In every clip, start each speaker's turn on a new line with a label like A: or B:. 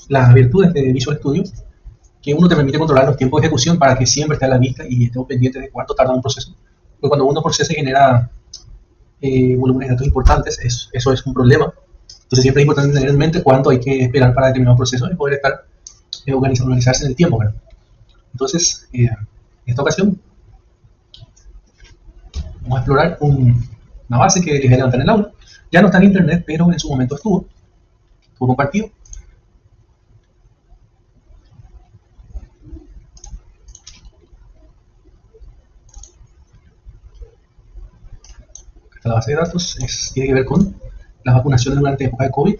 A: las virtudes de Visual Studio, que uno te permite controlar los tiempos de ejecución para que siempre esté a la vista y esté pendiente de cuánto tarda un proceso. Porque cuando uno procesa y genera volúmenes de datos importantes, eso es un problema. Entonces siempre es importante tener en mente cuánto hay que esperar para determinado proceso y poder estar organizarse en el tiempo, ¿verdad? Entonces, en esta ocasión vamos a explorar una base que les voy a levantar en el aula. Ya no está en internet, pero en su momento estuvo compartido. Esta la base de datos tiene que ver con las vacunaciones durante la época de COVID.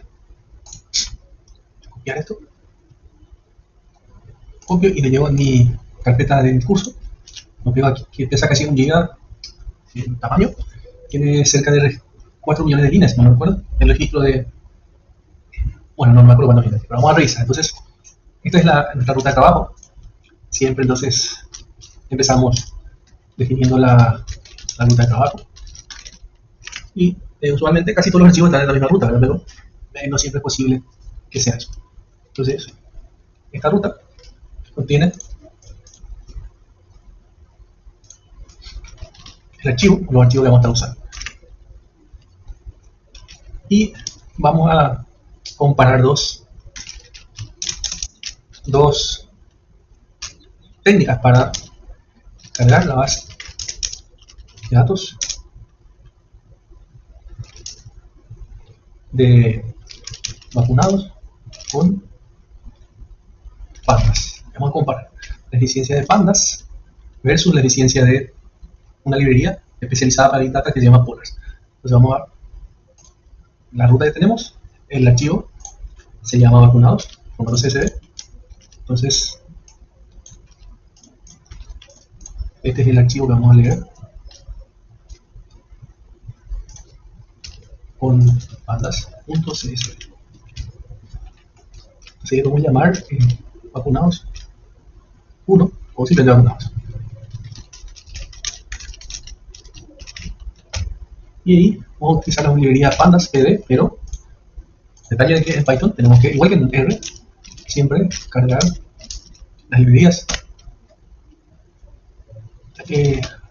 A: Copiar esto, copio y le llevo en mi carpeta de curso. Lo pego aquí, que pesa casi 1 GB en tamaño. Tiene cerca de 4 millones de líneas, no me recuerdo. El registro de. Bueno, no me acuerdo cuántos líneas, pero vamos a revisar. Entonces, esta es nuestra ruta de trabajo. Siempre entonces empezamos definiendo la ruta de trabajo. Y usualmente casi todos los archivos están en la misma ruta, ¿verdad? Pero no siempre es posible que sea eso. Entonces, esta ruta contiene el archivo, los archivos que vamos a estar usando. Y vamos a comparar dos técnicas para cargar la base de datos de vacunados con pandas. Vamos a comparar la eficiencia de pandas versus la eficiencia de una librería especializada para Big Data que se llama Polars. Entonces vamos a la ruta que tenemos, el archivo se llama vacunados, formato CSV. Entonces, este es el archivo que vamos a leer con pandas.csv. Entonces, vamos a llamar vacunados 1 o simplemente vacunados. Y ahí vamos a utilizar la librería pandas pd, pero detalle de que en Python tenemos que, igual que en R, siempre cargar las librerías.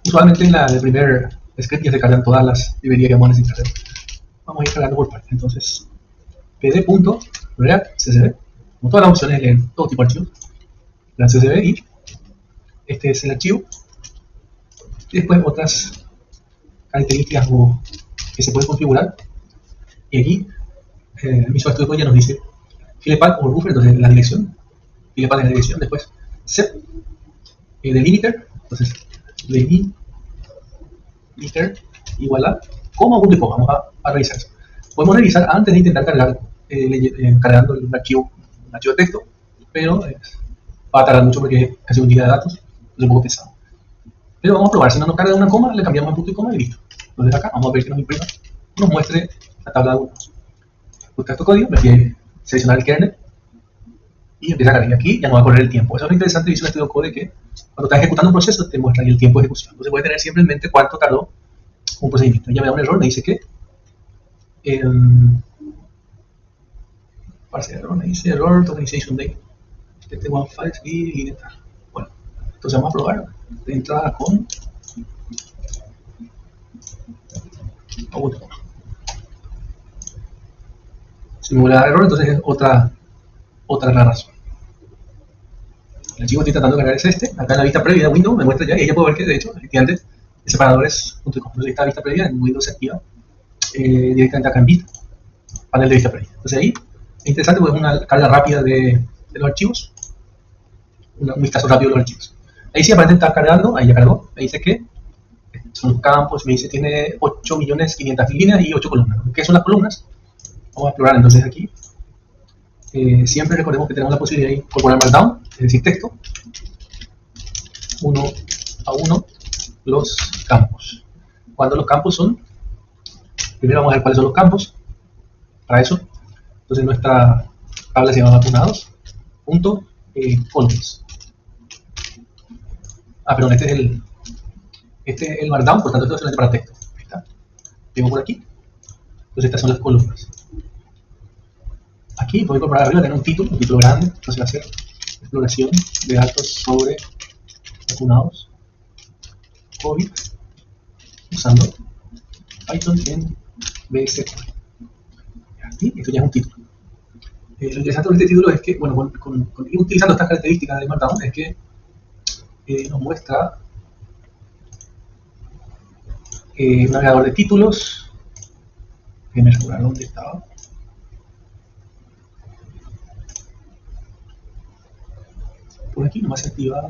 A: Usualmente en la del primer script ya se cargan todas las librerías que vamos a necesitar. Vamos a ir cargando por parte. Entonces, pd.react.csv, como todas las opciones leen todo tipo de archivos, la CSV, y este es el archivo. Y después otras características que se pueden configurar. Y aquí Visual Studio ya nos dice filepath o buffer, entonces la dirección, filepath es la dirección, después set delimiter, entonces delimiter igual a coma punto y coma. Vamos a revisar eso. Podemos revisar antes de intentar cargar cargando un archivo de texto, pero va a tardar mucho porque es casi 1 GB de datos, es un poco pesado. Pero vamos a probar, si no nos carga una coma, le cambiamos a punto y coma y listo. Entonces acá vamos a ver que nos imprima, nos muestre la tabla de algunos. Buscar este código, me pide seleccionar el kernel y empieza a cargar. Y aquí ya no va a correr el tiempo. Eso es lo interesante de Visual Studio Code, que cuando estás ejecutando un proceso te muestra ahí el tiempo de ejecución. Entonces puedes tener siempre en mente cuánto tardó un procedimiento. Ya me da un error, me dice que error, me dice error tokenization date one files y línea. Bueno, entonces vamos a probar de entrada con si me vuelve a dar error, entonces es otra la razón. El archivo que estoy tratando de cargar es este. Acá en la vista previa de Windows me muestra ya, y ya puedo ver que de hecho, efectivamente, el separador es .com. Entonces esta vista previa en Windows se activa directamente acá en vista, panel de vista previa. Entonces ahí es interesante porque es una carga rápida de los archivos, un vistazo rápido de los archivos. Ahí sí aparentemente está cargando, ahí ya cargó, me dice que son los campos, me dice tiene 8.500.000 líneas y 8 columnas. ¿Qué son las columnas? Vamos a explorar entonces aquí. Siempre recordemos que tenemos la posibilidad de incorporar markdown, es decir, texto, 1 a 1 los campos. Cuando los campos son, primero vamos a ver cuáles son los campos. Para eso, entonces nuestra tabla se llama vacunados, columns. Perdón, este es el markdown, por tanto esto es solamente para texto. Ahí está. Tengo por aquí. Entonces estas son las columnas. aquí puedo incorporar arriba, tener un título grande, entonces va a ser exploración de datos sobre vacunados COVID usando Python en BSQL. Aquí, esto ya es un título. Lo interesante de este título es que, bueno, utilizando estas características de Markdown, es que nos muestra un navegador de títulos. Déjenme recordar dónde estaba. Por aquí nomás se activa.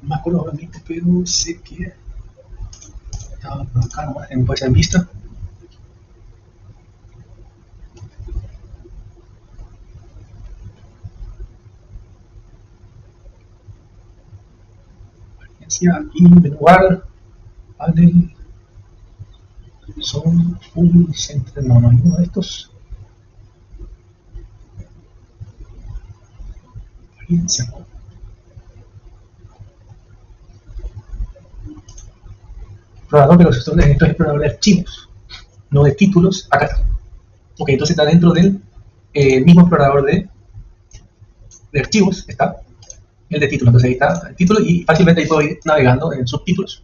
A: No me acuerdo ahora mismo, pero sé que estaba por acá nomás, puede ser en vista. Aquí, menúbar, panel, son full center, no hay uno de estos. Apariencia, no. Explorador de los esto es explorador de archivos, no de títulos. Acá está. Ok, entonces está dentro del mismo explorador de archivos, está el de títulos. Entonces ahí está el título y fácilmente ahí puedo ir navegando en subtítulos.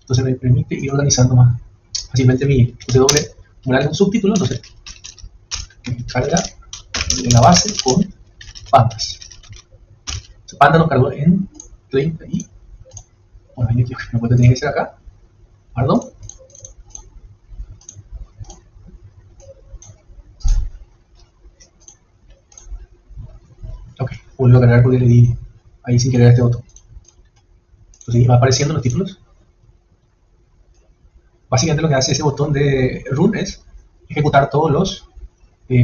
A: Entonces me permite ir organizando más fácilmente mi W. Poner un subtítulo, entonces carga de la base con pandas. Panda nos cargó en 30 y... Bueno, ahí me equivoqué, no puede tener que ser acá. Perdón. Ok, vuelvo a cargar porque le di ahí sin querer a este botón. Entonces va apareciendo los títulos. Básicamente lo que hace ese botón de run es ejecutar todos los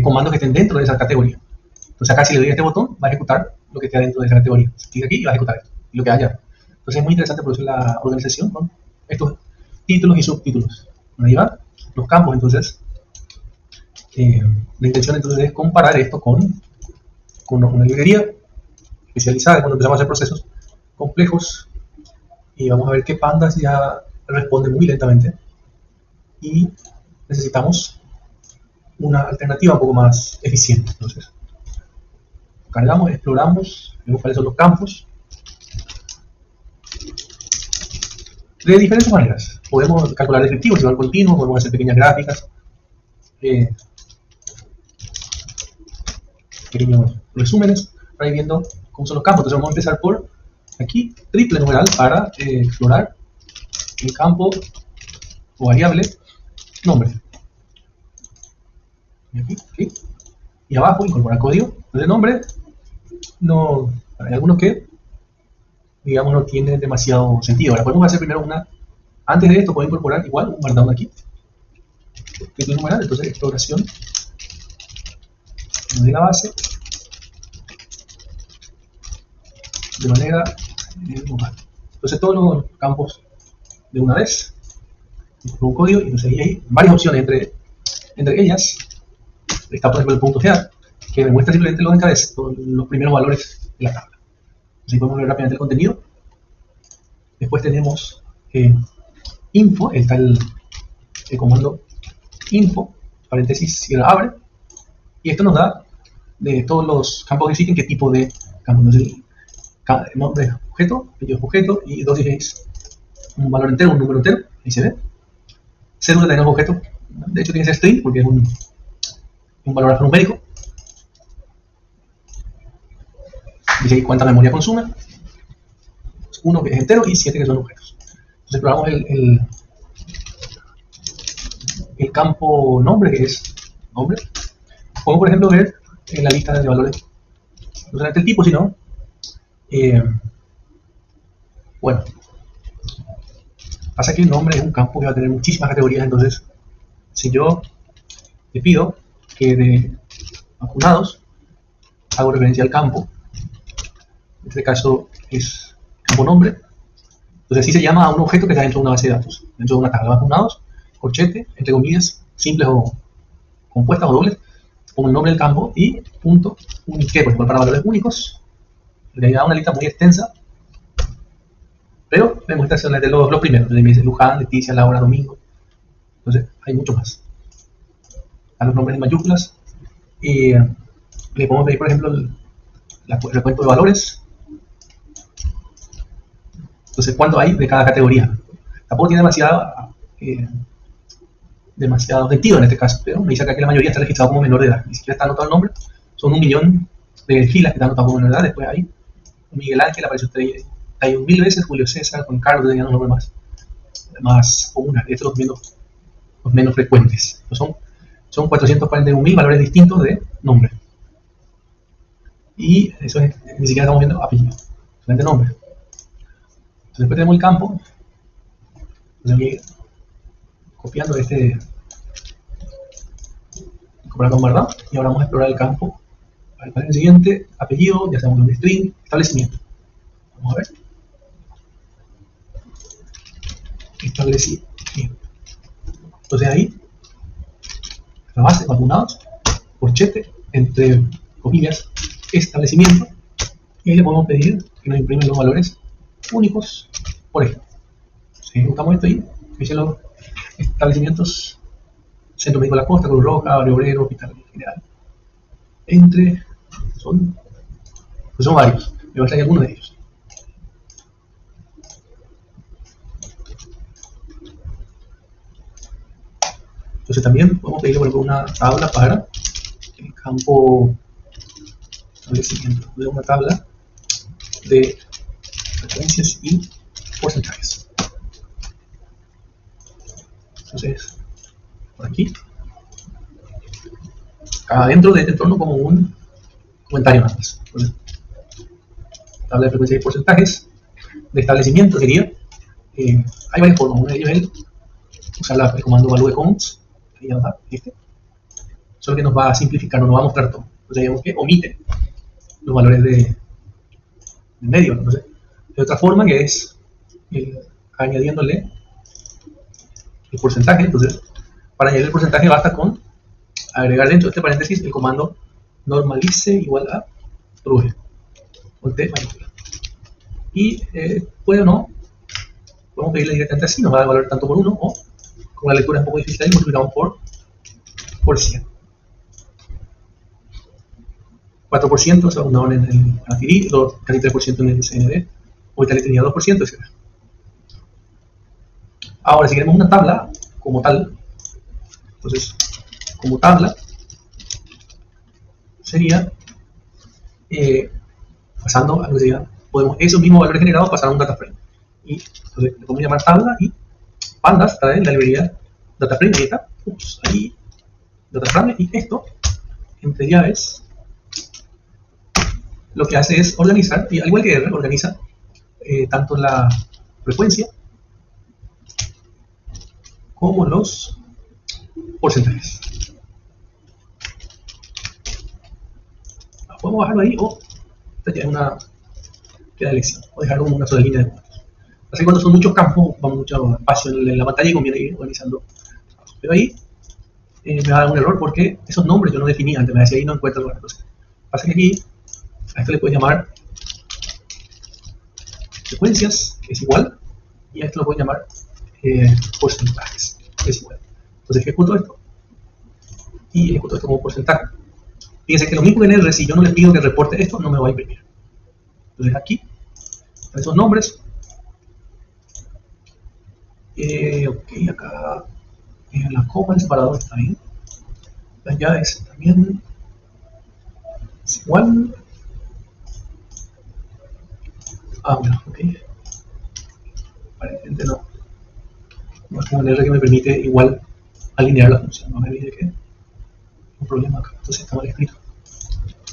A: comandos que estén dentro de esa categoría. Entonces acá si le doy a este botón va a ejecutar lo que esté dentro de esa categoría. Se clica aquí y va a ejecutar esto, y lo que haya. Entonces es muy interesante por eso la organización con estos títulos y subtítulos. Ahí va, los campos. Entonces la intención entonces es comparar esto con una librería especializada cuando empezamos a hacer procesos complejos y vamos a ver que pandas ya responde muy lentamente y necesitamos una alternativa un poco más eficiente. Entonces cargamos, exploramos, vemos cuáles son los campos de diferentes maneras. Podemos calcular descriptivos, igual continuo, podemos hacer pequeñas gráficas, pequeños resúmenes para ir viendo cómo son los campos. Entonces vamos a empezar por aquí, triple numeral para explorar el campo o variable nombre. Y aquí, clic, y abajo incorporar código. Entonces nombre, no, hay algunos que digamos no tienen demasiado sentido. Ahora podemos hacer primero una, antes de esto puedo incorporar igual un markdown aquí, triple numeral, entonces exploración de la base de manera local. Entonces todos los campos de una vez, un código, y entonces ahí hay varias opciones, entre ellas está por ejemplo el punto .gear, que me muestra simplemente los encabezas, los primeros valores de la tabla. Así podemos ver rápidamente el contenido. Después tenemos info, está el comando info, paréntesis, cierra, abre, y esto nos da de todos los campos que existen qué tipo de campo. Entonces, nombre objeto, apellido objeto, y 216, un valor entero, un número entero, ahí se ve. Cédula tenemos objeto, de hecho tiene que ser string porque es un valor alfanumérico. Dice ahí cuánta memoria consume, 1 que es entero y 7 que son objetos. Entonces exploramos el campo nombre, que es nombre. Podemos por ejemplo ver en la lista de valores no solamente el tipo, sino bueno, pasa que el nombre es un campo que va a tener muchísimas categorías. Entonces si yo te pido que de vacunados hago referencia al campo, en este caso es campo nombre, entonces así se llama a un objeto que está dentro de una base de datos, dentro de una tabla. Vacunados, corchete, entre comillas, simples o compuestas o dobles, pongo el nombre del campo y punto unique, por ejemplo, para valores únicos. Le da una lista muy extensa, pero me muestra de los primeros. Me dice Luján, Leticia, Laura, Domingo. Entonces, hay mucho más. A los nombres en mayúsculas. Y le podemos pedir, por ejemplo, el recuento de valores. Entonces, ¿cuánto hay de cada categoría? Tampoco tiene demasiado sentido en este caso, pero me dice acá que la mayoría está registrado como menor de edad. Ni siquiera está anotado el nombre. Son 1 millón de filas que están anotadas como menor de edad. Después hay Miguel Ángel, apareció 31.000 veces. Julio César, Juan Carlos, tenían un nombre más comunes. Estos son los menos frecuentes. Son 441.000 valores distintos de nombre. Y eso es, ni siquiera estamos viendo apellido, solamente nombre. Entonces después tenemos el campo. Entonces aquí, copiando comprando ¿verdad? Y ahora vamos a explorar el campo. El siguiente, apellido, ya sabemos un string, establecimiento. Vamos a ver. Establecimiento. Entonces ahí, la base, vacunados, corchete, entre comillas, establecimiento. Y ahí le podemos pedir que nos imprimen los valores únicos, por ejemplo. Si ejecutamos esto ahí, dicen los establecimientos: Centro Médico de la Costa, Cruz Roja, Barrio Obrero, Hospital General. Son varios, me va a salir alguno de ellos. Entonces también podemos pedirle, por ejemplo, una tabla para el campo establecimiento, de una tabla de frecuencias y porcentajes. Entonces, por aquí, adentro de este entorno como un comentario nada más. Entonces, tabla de frecuencias y porcentajes de establecimiento sería, hay varias formas. Una de ellas es usar el comando value counts, que ya nos da solo que nos va a simplificar, no nos va a mostrar todo. Entonces digamos que omite los valores del medio. Entonces, de otra forma que es añadiéndole el porcentaje. Entonces, para añadir el porcentaje basta con agregar dentro de este paréntesis el comando normalice igual a true, con T mayúscula. Y puede o no, podemos pedirle directamente así, nos va a dar valor tanto por 1, o como la lectura es un poco difícil ahí, multiplicamos por 100. 4% se va en el ATI, 33% en el CND, hoy tal tenía 2%, etc. Ahora, si queremos una tabla como tal, entonces, como tabla, sería pasando a lo que sería, podemos esos mismos valores generados pasar a un data frame. Y entonces le podemos llamar tabla y pandas trae la librería data frame, ahí está, ahí, data frame, y esto, entre llaves, lo que hace es organizar, y al igual que R, organiza tanto la frecuencia como los porcentajes. Podemos bajarlo ahí o esta ya es una elección, o dejarlo como una sola línea de comandos. Así que cuando son muchos campos, vamos mucho espacio en la pantalla y conviene ir organizando. Pero ahí me va a dar un error porque esos nombres yo no definía antes, me decía ahí no encuentro lugar. Entonces, pasa que aquí a esto le puedes llamar frecuencias, que es igual, y a esto lo puedes llamar porcentajes, que es igual. Entonces ejecuto esto y ejecuto esto como porcentaje. Fíjense que lo mismo que en R, si yo no le pido que reporte esto, no me va a imprimir. Entonces aquí, esos nombres, ok, acá la coma, el separador está bien, las llaves también es igual. Bueno, ok, aparentemente no es como el R que me permite igual alinear la función, no me dice que un problema acá, entonces está mal escrito.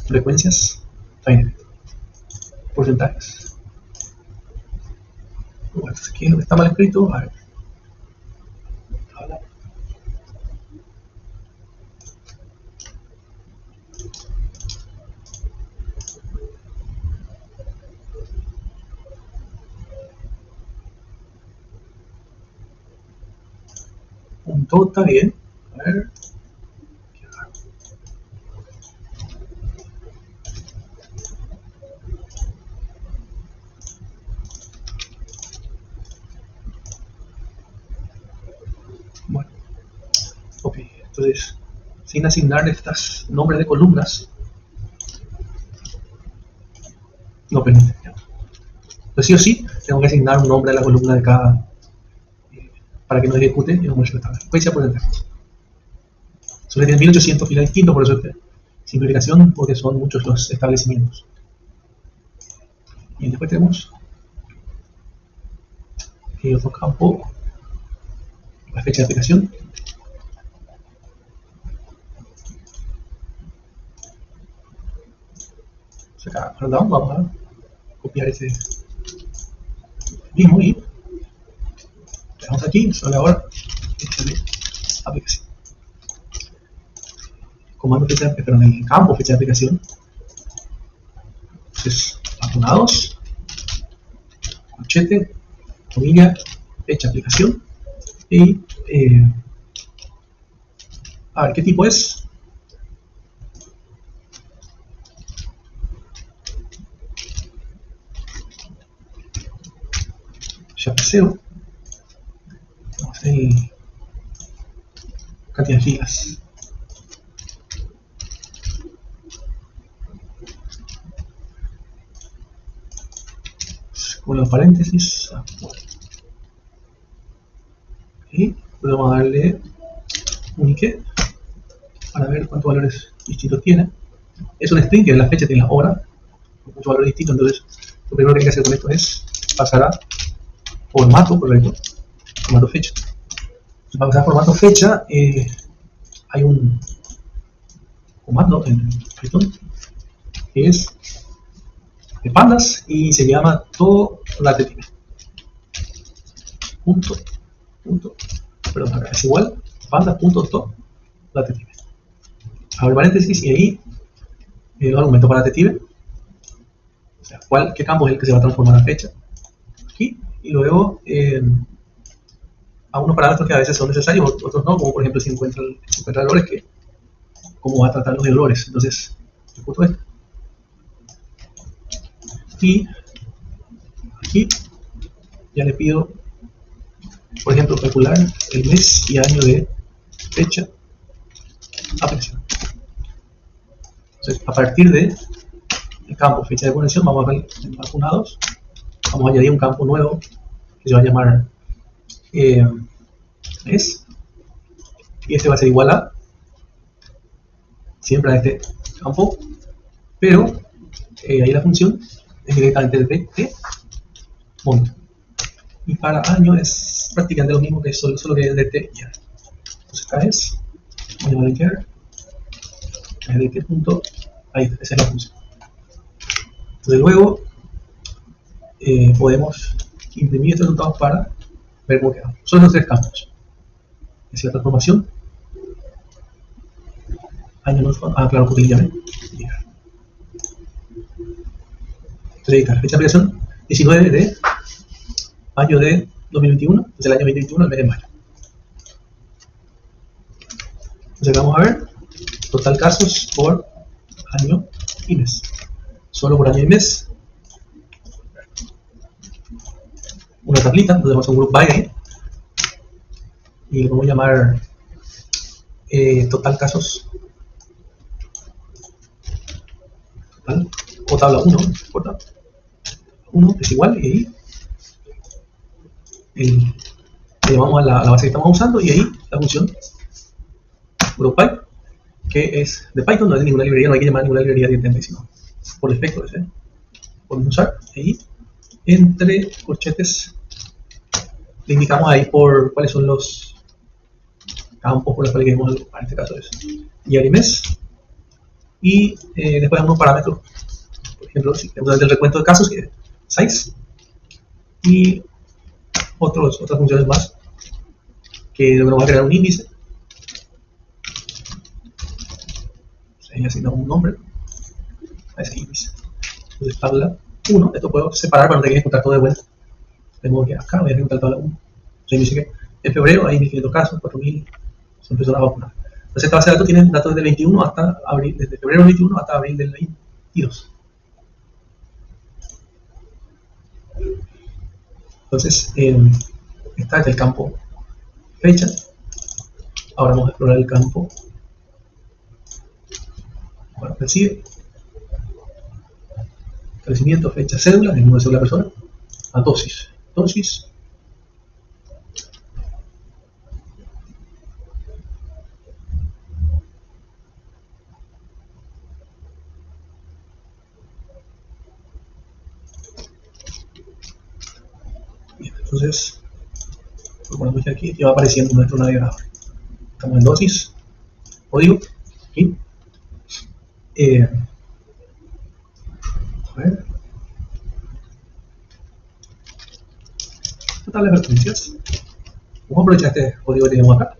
A: Frecuencias, está bien. Porcentajes. Bueno, entonces aquí lo que está mal escrito, a ver. Punto, está bien. A ver. Entonces, sin asignar estos nombres de columnas, no permite. Entonces, sí o sí, tengo que asignar un nombre a la columna de cada, para que no ejecute y no muestre tabla. Frecuencia por entrar. Solo tiene 1800 filas distintos, por eso es simplificación, porque son muchos los establecimientos. Y después tenemos otro campo, la fecha de aplicación. Acá, perdón, vamos a copiar ese mismo y dejamos aquí, solo ahora fecha de aplicación. Comando fecha, perdón, el campo fecha de aplicación. Entonces, apunados, corchete, comilla, fecha de aplicación y a ver qué tipo es. Ya paseo. Vamos a hacer cantidad de gigas. Con los paréntesis. Y vamos a darle un ike para ver cuántos valores distintos tiene. Es un string que en la fecha tiene la hora, muchos valores distintos. Entonces, lo primero que hay que hacer con esto es pasar a formato, correcto, formato fecha. Para pasar a formato fecha, hay un comando en Python que es de pandas y se llama toLateTime. Perdón, acá es igual, pandas.toLateTime. Abre paréntesis y ahí los argumentos para lateTime, o sea, qué campo es el que se va a transformar a fecha, aquí, y luego a unos parámetros que a veces son necesarios, otros no, como por ejemplo si encuentra errores, que cómo va a tratar los errores. Entonces, ejecuto esto. Y aquí ya le pido, por ejemplo, calcular el mes y año de fecha aplicación. Entonces, a partir de el campo fecha de conexión, vamos a ver en vacunados, vamos a añadir un campo nuevo que se va a llamar mes, y este va a ser igual a siempre a este campo, pero ahí la función es directamente de monto. Y para año es prácticamente lo mismo que solo que es de t year. Entonces acá es, voy a llamar de year, es de t punto, ahí esa es la función. Entonces luego podemos imprimir estos resultados para ver cómo quedan. Son los tres campos. Es la transformación, año no, claro, porque ya ven. Entonces, fecha de aplicación 19 de mayo de 2021, entonces el año 2021, el mes de mayo. Entonces vamos a ver total casos por año y mes. Solo por año y mes. Una tablita, donde vamos a un group by ahí. Y le vamos a llamar total casos. Total, o tabla 1, no importa. 1 es igual, y ahí le llamamos a la base que estamos usando, y ahí la función GroupBy, que es de Python, no es de ninguna librería, no hay que llamar ninguna librería directamente, sino por defecto podemos usar. Ahí entre corchetes le indicamos ahí por cuáles son los campos por los cuales queremos, en este caso es year y mes, y después algunos parámetros, por ejemplo, si queremos hacer el recuento de casos, que es size, y otras funciones más, que vamos a crear un índice, ahí asignamos un nombre a ese índice. Entonces tabla 1, esto puedo separar para no tener que ejecutar todo de vuelta, de modo que acá voy a ejecutar tabla 1. Entonces dice que en febrero hay 1500 casos, 4000 son personas vacunadas. Entonces esta base de datos tiene datos desde 21 hasta abril, desde febrero del 21 hasta abril del 22. Entonces, está el campo fecha, Ahora vamos a explorar el campo. Bueno, recibe establecimiento, fecha, cédula, el número de cédula de persona, a dosis. Dosis. Bien, entonces, lo ponemos aquí y va apareciendo nuestro navegador. Estamos en dosis, código, aquí. A ver. Tabla de referencias. Vamos a aprovechar este código que tenemos acá.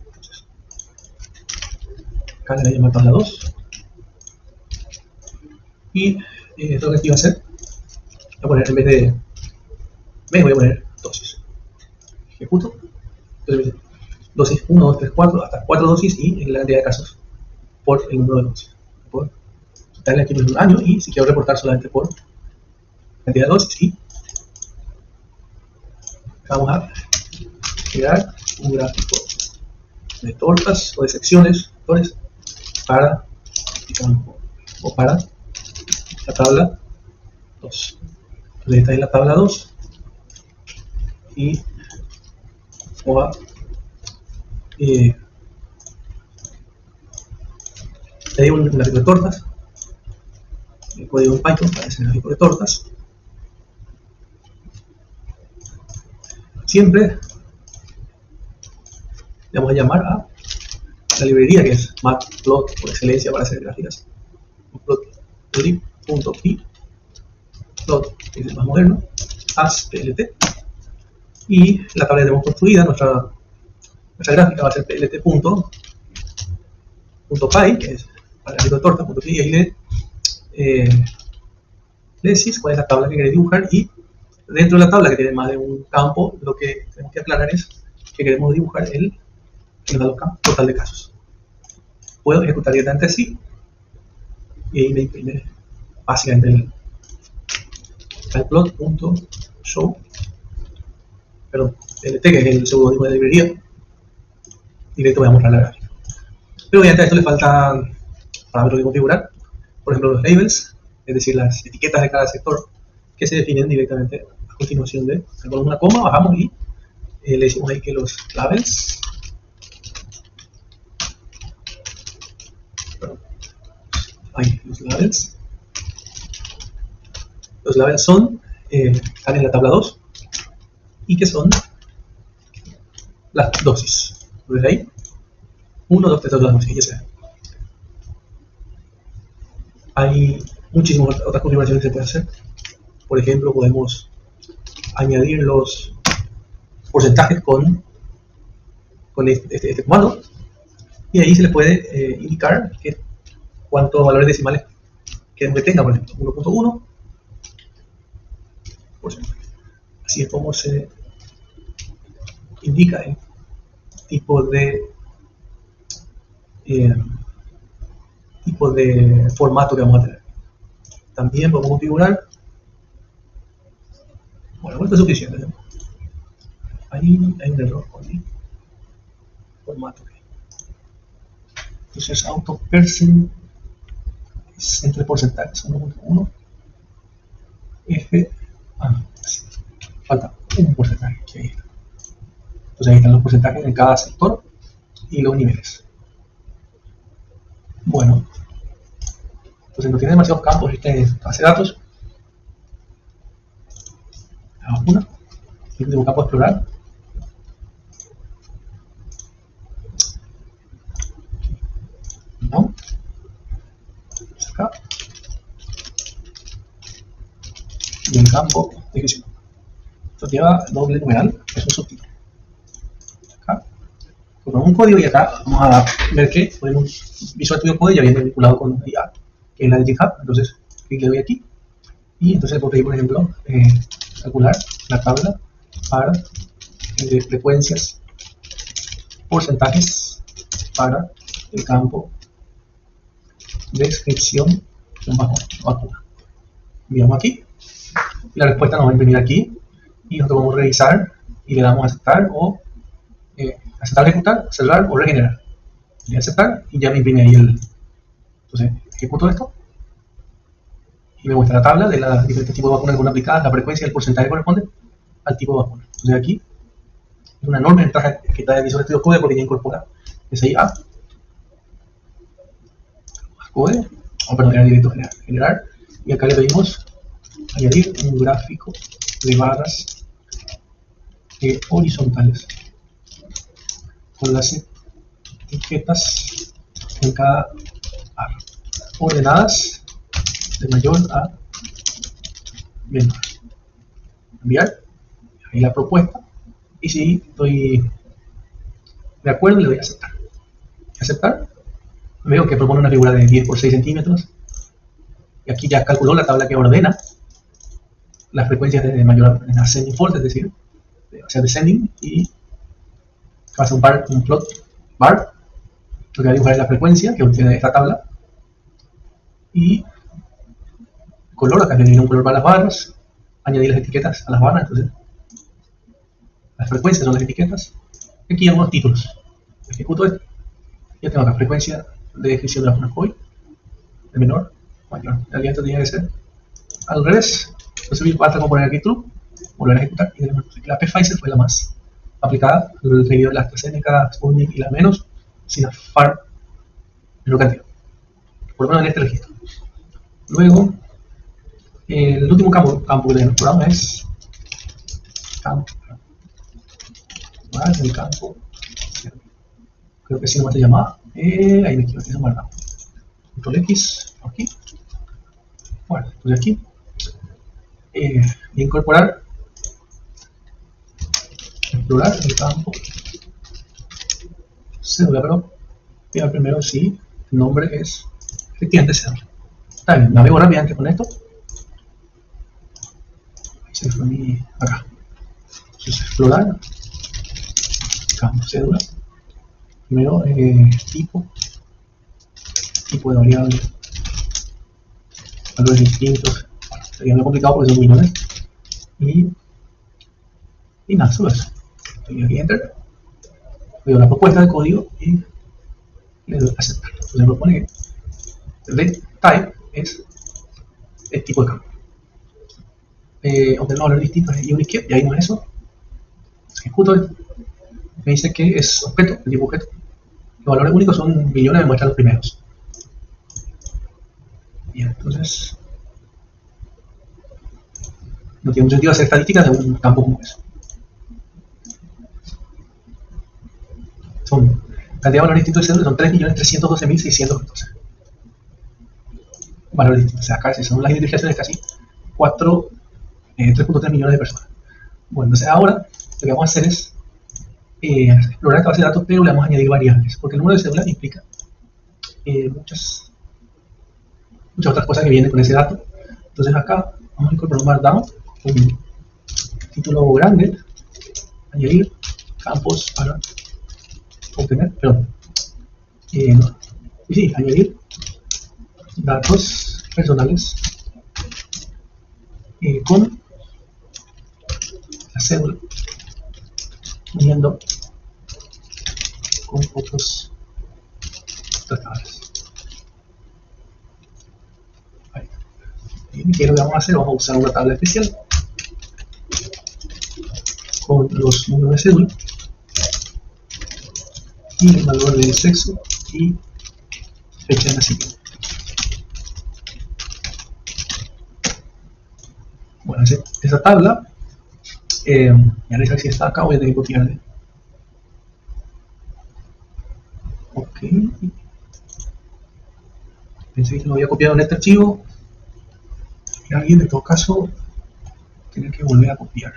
A: Entonces, acá le voy a llamar tabla 2. Y esto que aquí va a hacer, voy a poner en vez de mes, voy a poner dosis. Ejecuto. Entonces, dosis 1, 2, 3, 4, hasta 4 dosis y en la cantidad de casos por el número de dosis. Puedo quitarle aquí un año y si quiero reportar solamente por cantidad de dosis y vamos a crear un gráfico de tortas o de secciones para el campo o para la tabla 2. Entonces esta es la tabla 2 y vamos a le digo un gráfico de tortas, el código en Python para ese gráfico de tortas. Siempre le vamos a llamar a la librería que es matplot por excelencia para hacer gráficas. Matplotlib.py, plot que es el más moderno, as.plt, y la tabla que tenemos construida, nuestra gráfica va a ser plt.py, que es para el gráfico de torta.py, y ahí le decís cuál es la tabla que querés dibujar y dentro de la tabla que tiene más de un campo, lo que tenemos que aclarar es que queremos dibujar el total de casos. Puedo ejecutar directamente así y ahí me imprime básicamente el plot.show, perdón, LT, que es el seudónimo de la librería, directo voy a mostrar la gráfica. Pero obviamente a esto le faltan parámetros que configurar, por ejemplo los labels, es decir, las etiquetas de cada sector que se definen directamente a continuación de una coma, bajamos y le decimos ahí que los labels, los labels son, están en la tabla 2 y que son las dosis. Entonces ahí, 1, 2, 3, 4, 5, 6, ya sea. Hay muchísimas otras configuraciones que se pueden hacer. Por ejemplo, podemos añadir los porcentajes con este comando y ahí se le puede indicar cuántos valores decimales queremos que tenga, por ejemplo, 1.1 porcentaje. Así es como se indica el tipo de formato que vamos a tener. También podemos configurar, bueno, esto es suficiente, ¿no? Ahí hay un error con el formato. Entonces auto-percent es entre porcentajes, 1.1 F, sí, falta un porcentaje, que ahí está. Entonces ahí están los porcentajes en cada sector y los niveles. Bueno, entonces no tiene demasiados campos este base de datos. Hagamos una, el último campo a explorar. No, acá. Y el campo de ejecución. Esto lleva doble numeral, es un subtítulo. Acá, ponemos un código y acá vamos a ver que podemos Visual Studio Code ya viene vinculado con IA, que es la de GitHub. Entonces, clic le doy aquí y entonces le puedo pedir, por ejemplo, calcular la tabla para frecuencias, porcentajes para el campo descripción vacuna. Enviamos aquí y la respuesta nos va a imprimir aquí y nosotros vamos a revisar y le damos a aceptar o aceptar, ejecutar, cerrar o regenerar. Le voy a aceptar y ya me imprime ahí el. Entonces, ejecuto esto y me muestra la tabla de los diferentes tipos de vacunas que son aplicadas, la frecuencia y el porcentaje corresponde al tipo de vacuna. Entonces, aquí es una enorme ventaja que trae Visual Studio Code porque ya incorpora SIA, Code, era directo generar, y acá le pedimos añadir un gráfico de barras horizontales con las etiquetas en cada barra, ordenadas de mayor a menor. Enviar, ahí la propuesta, y si estoy de acuerdo le doy a aceptar. Aceptar, veo que propone una figura de 10 por 6 centímetros, y aquí ya calculó la tabla que ordena las frecuencias de mayor a ascending fault, es decir, o sea, descending, y hace un plot bar, lo que va a dibujar es la frecuencia que obtiene esta tabla, y color, acá le doy un color para las barras, añadir las etiquetas a las barras, entonces las frecuencias son las etiquetas, aquí hay algunos títulos, ejecuto esto, ya tengo acá frecuencia de ejecución de la zona hoy, de menor, mayor, en realidad esto tenía que ser al revés, entonces basta con poner aquí true, volver a ejecutar, y la Pfizer fue la más aplicada, el seguido de la AstraZeneca, Sputnik y la menos, Sinopharm, en lo cantidad, por lo menos en este registro. Luego, el último campo que tenemos programa es campo, el campo, creo que sí nomás se llamaba, ahí me equivoqué, se guardado. Control X, aquí, bueno, entonces aquí, incorporar, explorar el campo, cédula, pero primero sí, el nombre es efectivamente cédula. Está bien, navego rápidamente con esto. Ahí se fue mi. Acá. Entonces, explorar, campo cédula. Primero, tipo de variable, valores distintos. Bueno, sería muy complicado porque son millones. Y nada, solo eso. Doy aquí enter. Veo la propuesta de código y le doy a aceptar. Entonces me propone que el type es el tipo de campo. Obtener valores distintos es unique, y ahí no es eso. Ejecuto esto. Me dice que es objeto, el tipo objeto. Los valores únicos son millones, me muestran los primeros. Bien, entonces no tiene mucho sentido hacer estadísticas de un campo como eso. Son cantidad de valores distintos de cédula, son 3.312.614 valores distintos. O sea, casi son las identificaciones casi 3.3 millones de personas. Bueno, entonces ahora lo que vamos a hacer es explorar esta base de datos, pero le vamos a añadir variables, porque el número de cédula implica muchas otras cosas que vienen con ese dato. Entonces acá vamos a incorporar un markdown, un título grande, añadir campos para obtener, añadir datos personales con la cédula, uniendo con otros tratados. Y lo que vamos a hacer, vamos a usar una tabla especial con los números de cédula y el valor de sexo y fecha de nacimiento. Bueno, esa tabla, ya les si está acá, voy a tener que copiarle. Ok. Pensé que lo había copiado en este archivo. Y alguien, en todo caso, tiene que volver a copiar.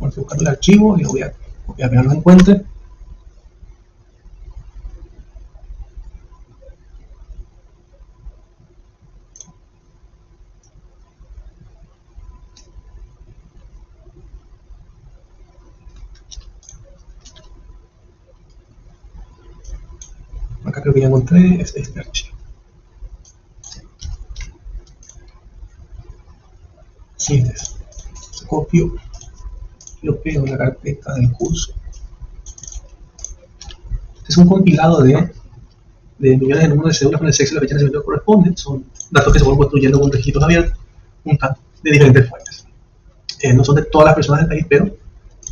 A: Vamos a buscar el archivo y lo voy a copiar apenas lo encuentre. acá creo que ya encontré este archivo. Siguiente, copio y lo pego en la carpeta del curso. Este es un compilado de millones de números de cédulas con el sexo y la fecha de nacimiento que corresponden. Son datos que se van construyendo con registros abiertos, de diferentes fuentes. No son de todas las personas del país, pero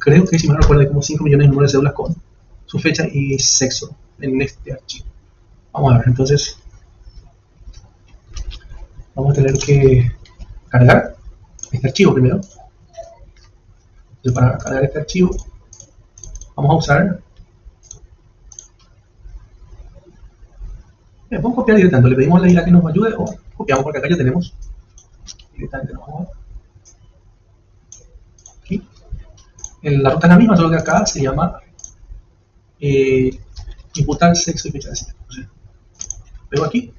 A: creo que, si me recuerdo, hay como 5 millones de números de cédulas con su fecha y sexo en este archivo. Vamos a ver, entonces vamos a tener que cargar este archivo primero. Entonces, para cargar este archivo vamos a usar, podemos copiar directamente, le pedimos a la IA que nos ayude o copiamos, porque acá ya tenemos directamente. Nos vamos aquí. La ruta es la misma, solo que acá se llama imputar sexo y fecha de nacimiento. Entonces, pego aquí.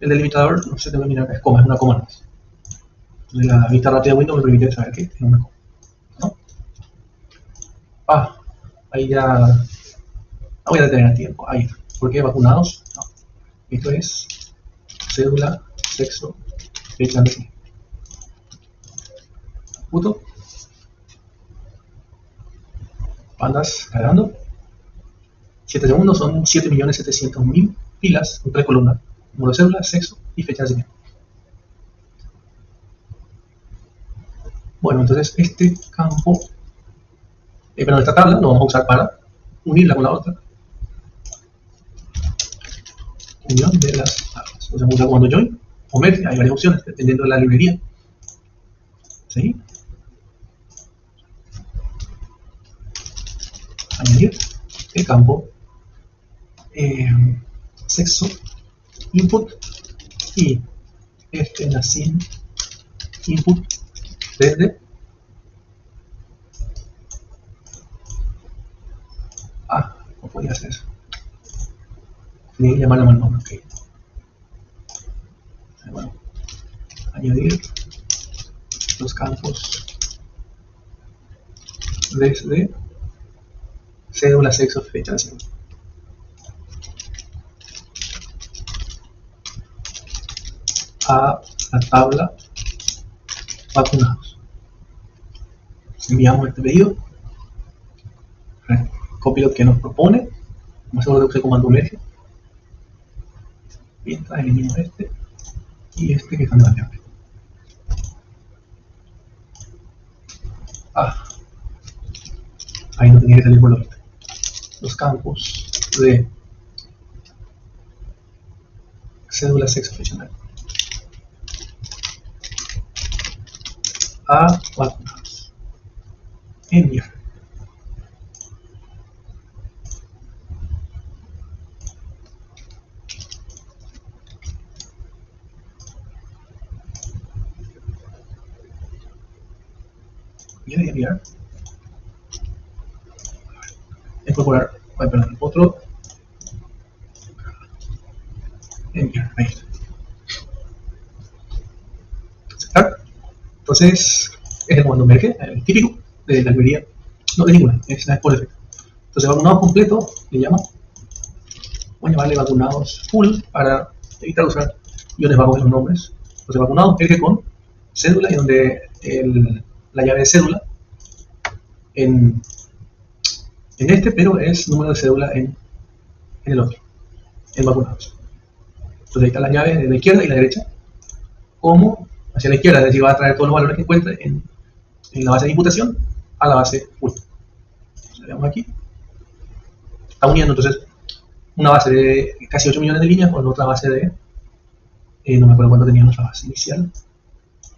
A: El delimitador, no sé, tengo que mirar, es coma, es una coma más. Entonces, la vista rápida de Windows me permite saber que es una coma, ¿no? Ahí ya voy a detener el tiempo. Ahí está. ¿Por qué? ¿Vacunados? No. Esto es cédula, sexo, fecha de nacimiento. Puto. Andas cargando. 7 segundos, son 7.700.000 filas con 3 columnas. Número de cédula, sexo y fecha de nacimiento. Bueno, entonces este campo, perdón, esta tabla lo vamos a usar para unirla con la otra. Unión de las tablas. Entonces vamos a usar comando join o merge, hay varias opciones dependiendo de la librería. ¿Sí? Añadir el campo sexo input y nacimiento input desde no podía hacer eso, tenía que llamarlo mal nombre. Okay. Bueno, añadir los campos desde cédula, sexo, fecha de nacimiento a la tabla vacunados. Enviamos este pedido, copio lo que nos propone, vamos a usar el comando merge, mientras elimino este y este que está en la llave. Ahí no tenía que salir por lo visto. Los campos de cédula, sexo, fecha de nacimiento a vacunados. Enviar. Y enviar. Incorporar, perdón, otro. Enviar, ahí está. Aceptar. Entonces, es el comando merge, el típico de la librería. No, de ninguna, es por defecto. Entonces, vacunados completo, le llamo. Voy a llamarle vacunados full para evitar usar guiones bajos en los nombres. Entonces, vacunados merge con cédula y donde la llave de cédula en este, pero es número de cédula en el otro, en vacunados. Entonces, ahí están las llaves de la izquierda y la derecha, como hacia la izquierda, es decir, va a traer todos los valores que encuentre en la base de imputación a la base full. Entonces, veamos aquí, está uniendo entonces una base de casi 8 millones de líneas con otra base de, no me acuerdo cuánto tenía nuestra base inicial,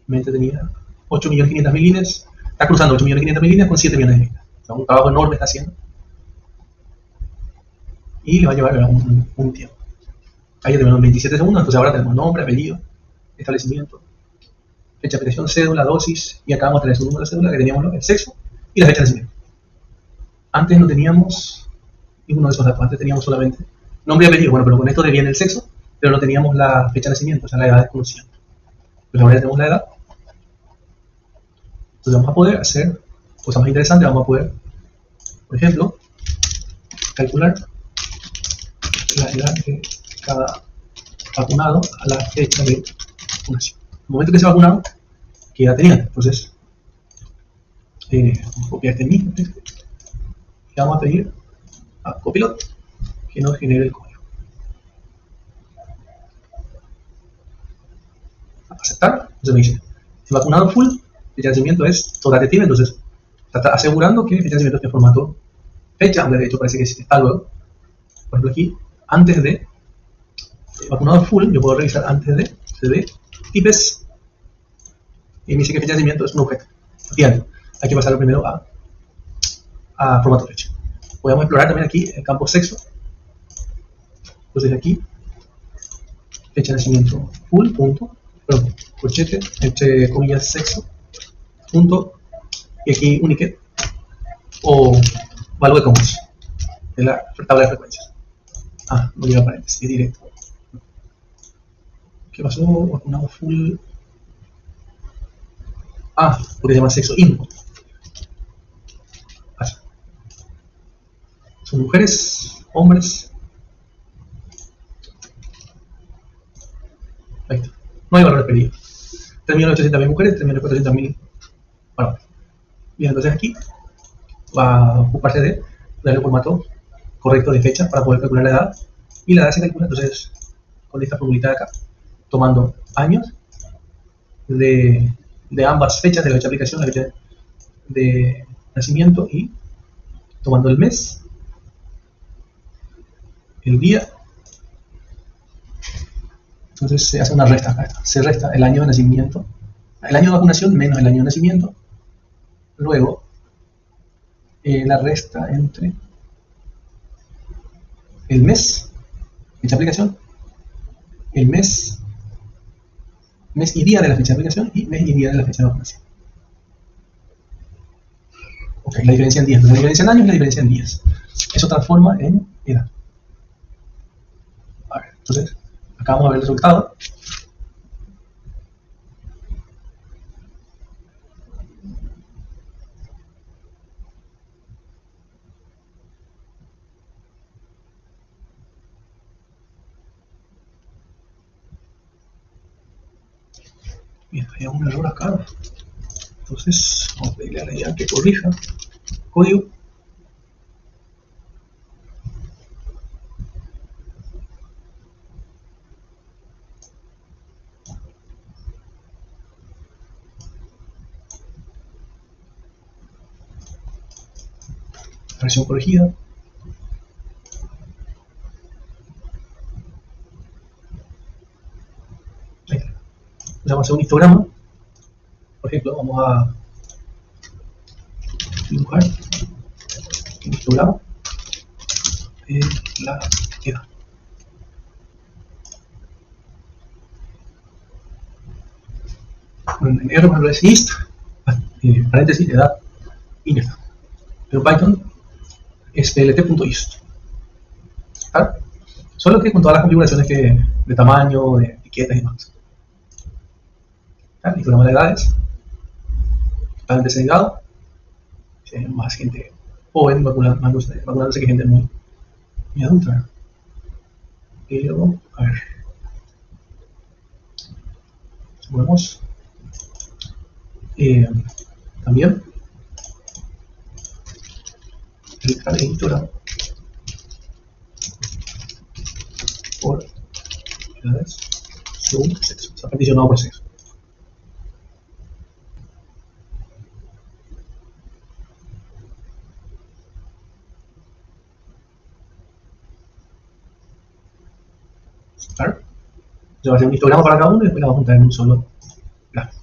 A: tenía 8.500.000 líneas, está cruzando 8.500.000 líneas con 7 millones de líneas. O sea, un trabajo enorme está haciendo y le va a llevar un tiempo. Ahí ya tenemos 27 segundos, entonces ahora tenemos nombre, apellido, establecimiento, fecha de expedición, cédula, dosis, y acá vamos a tener su número de cédula que teníamos, el sexo y la fecha de nacimiento. Antes no teníamos ninguno de esos datos, antes teníamos solamente nombre y apellido, bueno, pero con esto deviene el sexo, pero no teníamos la fecha de nacimiento, o sea, la edad desconocida. Pues ahora ya tenemos la edad. Entonces vamos a poder hacer cosas más interesantes, vamos a poder, por ejemplo, calcular la edad de cada vacunado a la fecha de vacunación. En el momento que se vacunaron, que ya tenían. Entonces, vamos a copiar este mismo texto y vamos a pedir a Copilot que nos genere el código. Aceptar. Entonces me dice, si vacunado full, fecha de nacimiento es total de tiempo, entonces está asegurando que fecha de nacimiento esté en formato fecha, aunque de hecho parece que está luego. Por ejemplo aquí, antes de vacunado full, yo puedo revisar antes de cd IPES y me dice que fecha de nacimiento es un objeto. Bien, hay que pasarlo primero a formato fecha. Podemos explorar también aquí el campo sexo. Entonces aquí, fecha de nacimiento full, punto, perdón, corchete, entre comillas sexo, punto, y aquí unique o value de commons de la tabla de frecuencias. No lleva paréntesis, es directo. ¿Qué pasó? Vacunado full. Porque se llama sexo input. Son mujeres, hombres. Ahí está. No hay valores pedidos. 3.800.000 mujeres, 3.400.000 varones. Bien, entonces aquí va a ocuparse de darle un formato correcto de fecha para poder calcular la edad. Y la edad se calcula entonces con esta formulita de acá, tomando años de ambas fechas, de la fecha de aplicación, la fecha de nacimiento, y tomando el mes, el día. Entonces se hace una resta acá. Se resta el año de nacimiento, el año de vacunación menos el año de nacimiento. Luego la resta entre el mes, fecha de aplicación, el mes y día de la fecha de aplicación y mes y día de la fecha de vacunación. Ok, la diferencia en días. La diferencia en años y la diferencia en días. Eso transforma en edad. A ver, entonces, acá vamos a ver el resultado. Bien, hay un error acá. Entonces, vamos a pedirle a la IA que corrija el código. Versión corregida. Ahí está. Entonces vamos a hacer un histograma. Por ejemplo, vamos a dibujar un histograma de la edad. En negro, por ejemplo, es ist, paréntesis, edad, y ya está. Pero Python es plt.ist. Solo que con todas las configuraciones de tamaño, de etiquetas y demás. El histograma de edades, totalmente segregado. Hay más gente joven vacunándose que gente muy adulta. Pero, a ver. Podemos también filtrar el histograma por edades según sexo. Está particionado por sexo. Claro. Yo voy a hacer un histograma para cada uno y después la vamos a juntar en un solo gráfico.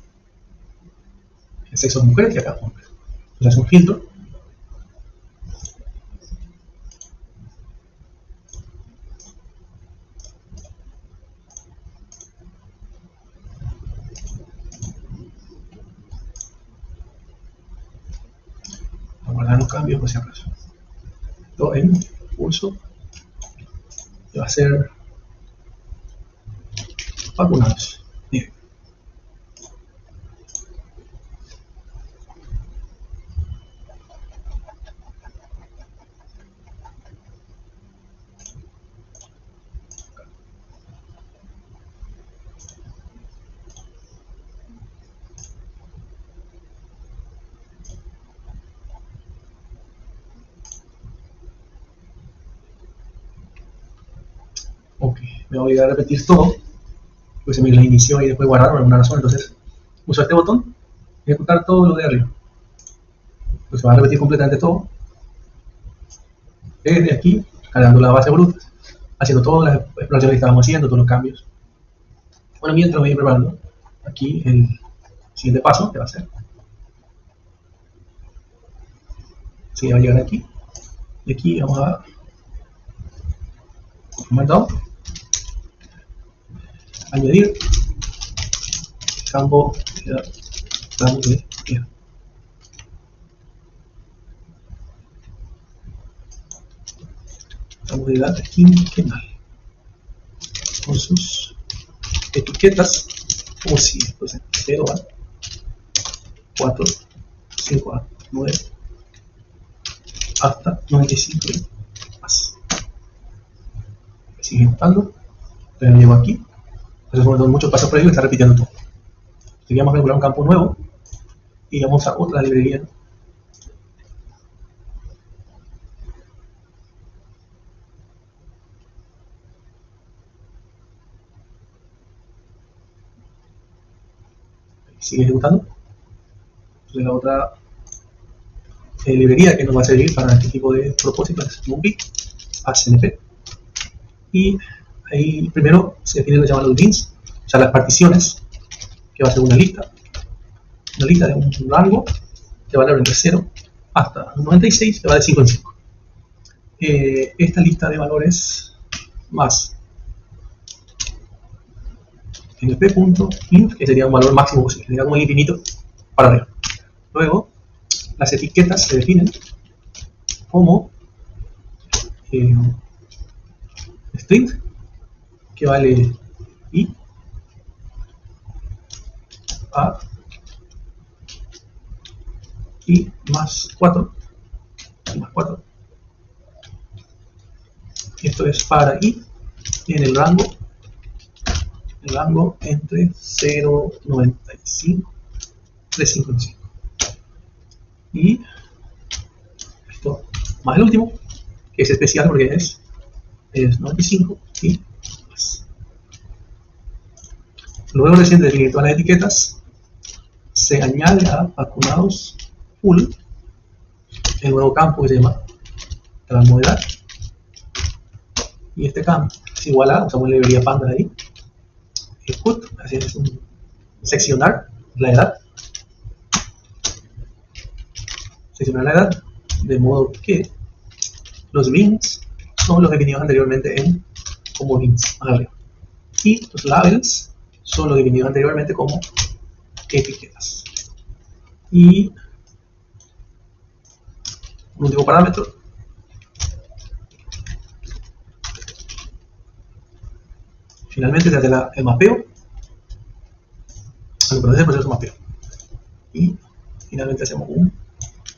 A: El sexo de mujeres y acá hombres. Entonces es un filtro. Vamos a guardar los cambios por si acaso. Esto en pulso. Y va a ser vacunados. Bien. me va a obligar a repetir todo, porque se me la inició y después guardaron por alguna razón. Entonces uso este botón, ejecutar todo lo de arriba. Pues se va a repetir completamente todo, desde aquí, cargando la base bruta, haciendo todas las exploraciones que estábamos haciendo, todos los cambios. Bueno, mientras voy preparando aquí el siguiente paso, que va a ser, sí, va a llegar aquí, y aquí vamos a confirmar down, añadir campo de edad. Campo de edad quinquenal con sus etiquetas como si fuese 0 a 4, 5 a 9 hasta 95 y más. Sigue ejecutando, pero llego aquí. Entonces, son muchos pasos previos y está repitiendo todo. Así que vamos a calcular un campo nuevo y vamos a otra librería. Sigue ejecutando. Entonces, la otra librería que nos va a servir para este tipo de propósitos es Movie, ACNP. Y ahí primero se define lo que se llaman los bins, o sea, las particiones, que va a ser una lista de un rango que va a de 0 hasta 96, que va de 5 en 5. Esta lista de valores más np.int, que sería un valor máximo posible, sería como el infinito para arriba. Luego, las etiquetas se definen como string, que vale i, a, y más 4, y más 4. Esto es para i en el rango entre 0,95 de 5 en 5. Y esto más el último, que es especial porque es 95 y más. Luego recién de definir todas las etiquetas, se añade a vacunados full el nuevo campo que se llama tramo de edad. Y este campo es igual a, usamos la librería Panda ahí, put, así es un seccionar la edad. Seccionar la edad, de modo que los bins son los definidos anteriormente como bins, más arriba. Y los labels son los definidos anteriormente como etiquetas. Y un último parámetro, finalmente se hace el mapeo, al proceso de mapeo. Y finalmente hacemos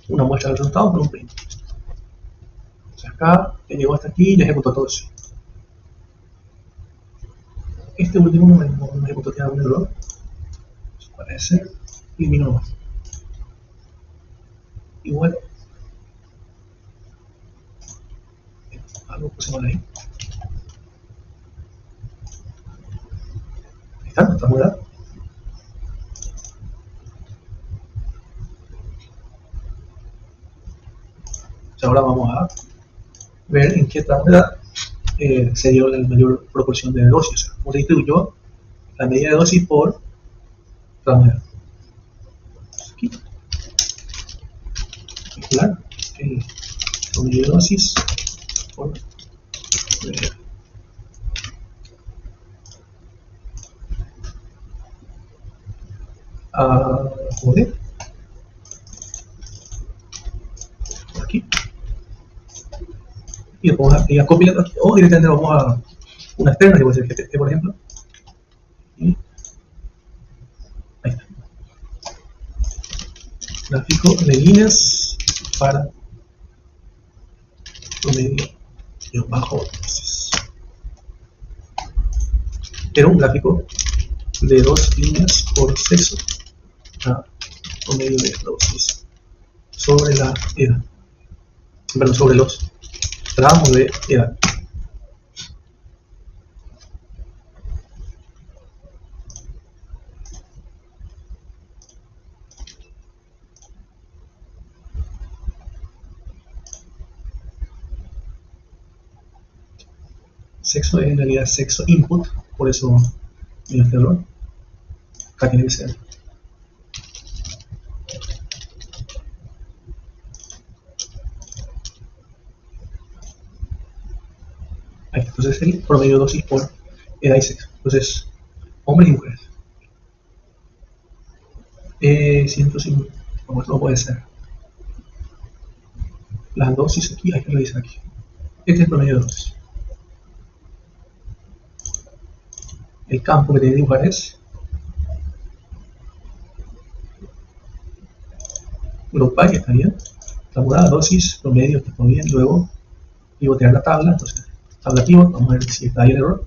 A: una muestra del resultado con un print. O sea, acá ya llegó hasta aquí y ya ejecutó todo eso. Este último no ejecutó, tiene algún error. Parece, elimino nomás. Y bueno, algo pusimos ahí. Ahí está, nuestra moneda. Ahora vamos a ver en qué tramo de edad se dio la mayor proporción de dosis, o sea, cómo se distribuyó la medida de dosis por tramo de edad. Aquí, calcular el promedio de dosis por edad. Joder. Por aquí. Y después vamos a copiar o directamente vamos a una externa que puede ser GPT, por ejemplo. Y ahí está. Gráfico de líneas para promedio y bajo dosis. Pero un gráfico de 2 líneas por sexo a promedio de dosis sobre la edad. Perdón, sobre los tramos de edad. Sexo es en realidad sexo input, por eso viene este error. Acá tiene que ser ahí. Entonces el promedio de dosis por edad y sexo. Entonces, hombres y mujeres. 105, como esto no puede ser. Las dosis aquí, hay que revisar aquí. Este es el promedio de dosis. El campo que tiene que dibujar es group by, que está bien. Tabulada, dosis, promedio, está todo bien. Luego, pivotear la tabla. Entonces, tabla pivot, vamos a ver si está ahí el error.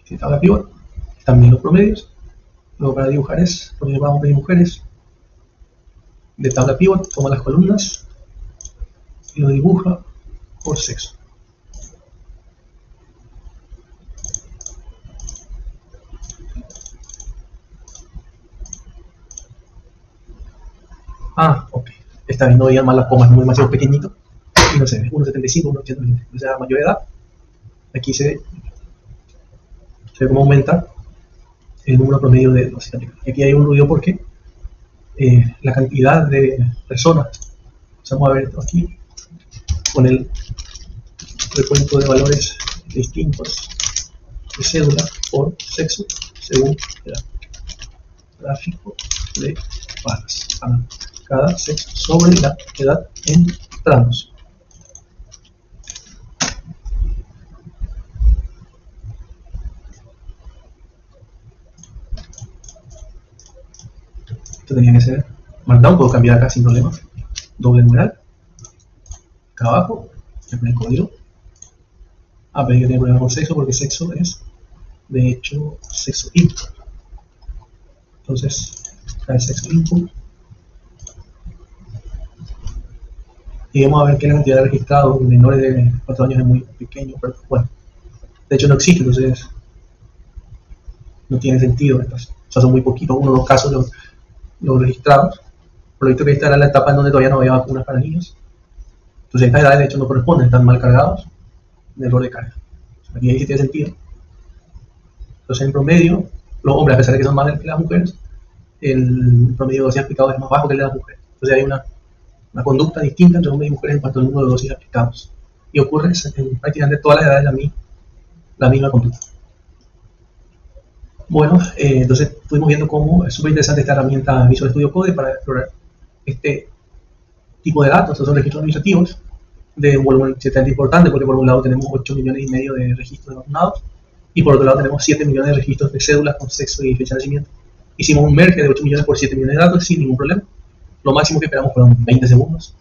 A: Si tabla pivot, están bien los promedios. Luego, para dibujar es promedio para hombres y mujeres. De tabla pivot, toma las columnas y lo dibuja por sexo. Ah, ok. Está bien, no veía mal las comas, muy demasiado pequeñito. Y no se ve, 1,75, 1,80. O sea, mayor edad. Aquí se ve cómo aumenta el número promedio de dosis aplicadas. Aquí hay un ruido porque la cantidad de personas, vamos a ver esto aquí, con el recuento de valores distintos de cédula por sexo según edad. Gráfico de barras para cada sexo sobre la edad en tramos. Esto tenía que ser markdown, puedo cambiar acá sin problema. Doble numeral. Acá abajo, ya con el código. Ah, pero yo tengo problema con sexo porque sexo es, de hecho, sexo input. Entonces, acá es sexo input. Y vamos a ver que la cantidad de registrados menores de 4 años es muy pequeño, pero bueno, de hecho no existe, entonces no tiene sentido. O sea, son muy poquitos, uno o dos casos los registrados. Por lo visto que esta era la etapa en donde todavía no había vacunas para niños. Entonces estas edades de hecho no corresponden, están mal cargados de error de carga. O sea, aquí sí tiene sentido. Entonces en promedio, los hombres, a pesar de que son más que las mujeres, el promedio de dosis aplicado es más bajo que el de las mujeres. Entonces hay una conducta distinta entre hombres y mujeres en cuanto al número de dosis aplicados. Y ocurre en prácticamente todas las edades la misma conducta. Bueno, entonces estuvimos viendo cómo es súper interesante esta herramienta Visual Studio Code para explorar este tipo de datos. Estos son registros administrativos de un volumen ciertamente importante, porque por un lado tenemos 8 millones y medio de registros de vacunados y por otro lado tenemos 7 millones de registros de cédulas con sexo y fecha de nacimiento. Hicimos un merge de 8 millones por 7 millones de datos sin ningún problema. Lo máximo que esperamos fueron 20 segundos.